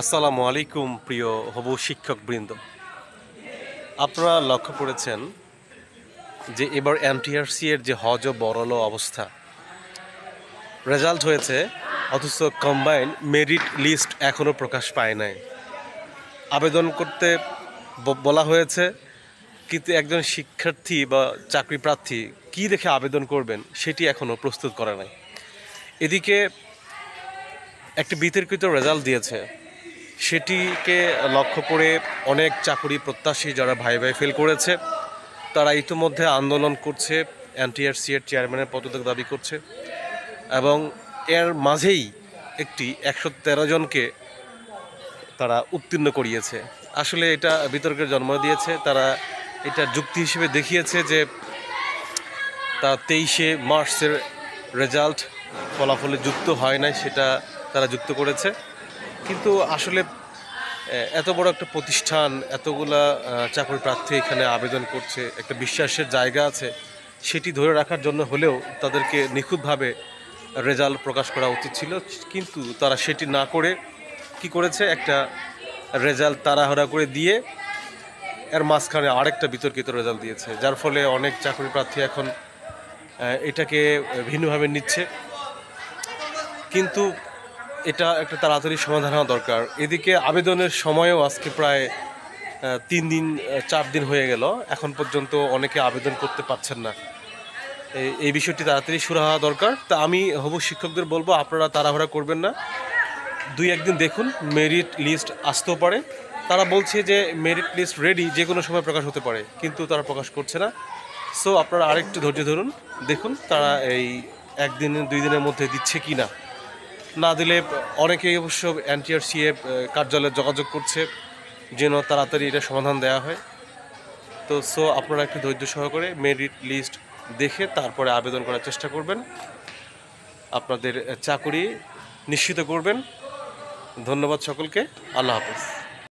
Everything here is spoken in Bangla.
আসসালামু আলাইকুম প্রিয় হবু শিক্ষকবৃন্দ। আপনারা লক্ষ্য করেছেন যে এবার এমটিআরসি এর যে হজ ও বরল অবস্থা, রেজাল্ট হয়েছে অথচ কম্বাইন্ড মেরিট লিস্ট এখনও প্রকাশ পায় নাই। আবেদন করতে বলা হয়েছে, কিন্তু একজন শিক্ষার্থী বা চাকরি প্রার্থী কী দেখে আবেদন করবেন সেটি এখনও প্রস্তুত করে নাই। এদিকে একটি বিতর্কিত রেজাল্ট দিয়েছে, সেটিকে লক্ষ্য করে অনেক চাকরি প্রত্যাশী যারা ভাই ফেল করেছে তারা ইতিমধ্যে আন্দোলন করছে, এনটিআরসি এর চেয়ারম্যানের পদত্যাগ দাবি করছে এবং এর মাঝেই একটি 113 জনকে তারা উত্তীর্ণ করিয়েছে। আসলে এটা বিতর্কের জন্ম দিয়েছে। তারা এটা যুক্তি হিসেবে দেখিয়েছে যে তা 23শে মার্চের রেজাল্ট ফলাফলে যুক্ত হয় নাই, সেটা তারা যুক্ত করেছে। কিন্তু আসলে এত বড় একটা প্রতিষ্ঠান, এতগুলা চাকরি প্রার্থী এখানে আবেদন করছে, একটা বিশ্বাসের জায়গা আছে, সেটি ধরে রাখার জন্য হলেও তাদেরকে নিখুঁতভাবে রেজাল্ট প্রকাশ করা উচিত ছিল। কিন্তু তারা সেটি না করে কি করেছে, একটা রেজাল্ট তাড়াহুড়া করে দিয়ে এর মাঝখানে আরেকটা বিতর্কিত রেজাল্ট দিয়েছে, যার ফলে অনেক চাকরি প্রার্থী এখন এটাকে ভিন্নভাবে নিচ্ছে। কিন্তু এটা একটা তাড়াতাড়ি সমাধান হওয়া দরকার। এদিকে আবেদনের সময়ও আজকে প্রায় 3 দিন 4 দিন হয়ে গেল, এখন পর্যন্ত অনেকে আবেদন করতে পারছেন না। এই বিষয়টি তাড়াতাড়ি শুরু হওয়া দরকার। তা আমি হবু শিক্ষকদের বলবো, আপনারা তাড়াহুড়া করবেন না, 2-1 দিন দেখুন, মেরিট লিস্ট আসতেও পারে। তারা বলছে যে মেরিট লিস্ট রেডি, যে কোনো সময় প্রকাশ হতে পারে, কিন্তু তারা প্রকাশ করছে না। সো আপনারা আরেকটু ধৈর্য ধরুন, দেখুন তারা এই 1 দিন 2 দিনের মধ্যে দিচ্ছে কি না। না দিলে অনেকেই অবশ্য এনটিআরসি কার্যালয়ে যোগাযোগ করছে যেন তাড়াতাড়ি এটা সমাধান দেওয়া হয়। তো আপনারা একটু ধৈর্য সহকারে মেরিট লিস্ট দেখে তারপরে আবেদন করার চেষ্টা করবেন, আপনাদের চাকরি নিশ্চিত করবেন। ধন্যবাদ সকলকে। আল্লাহ হাফেজ।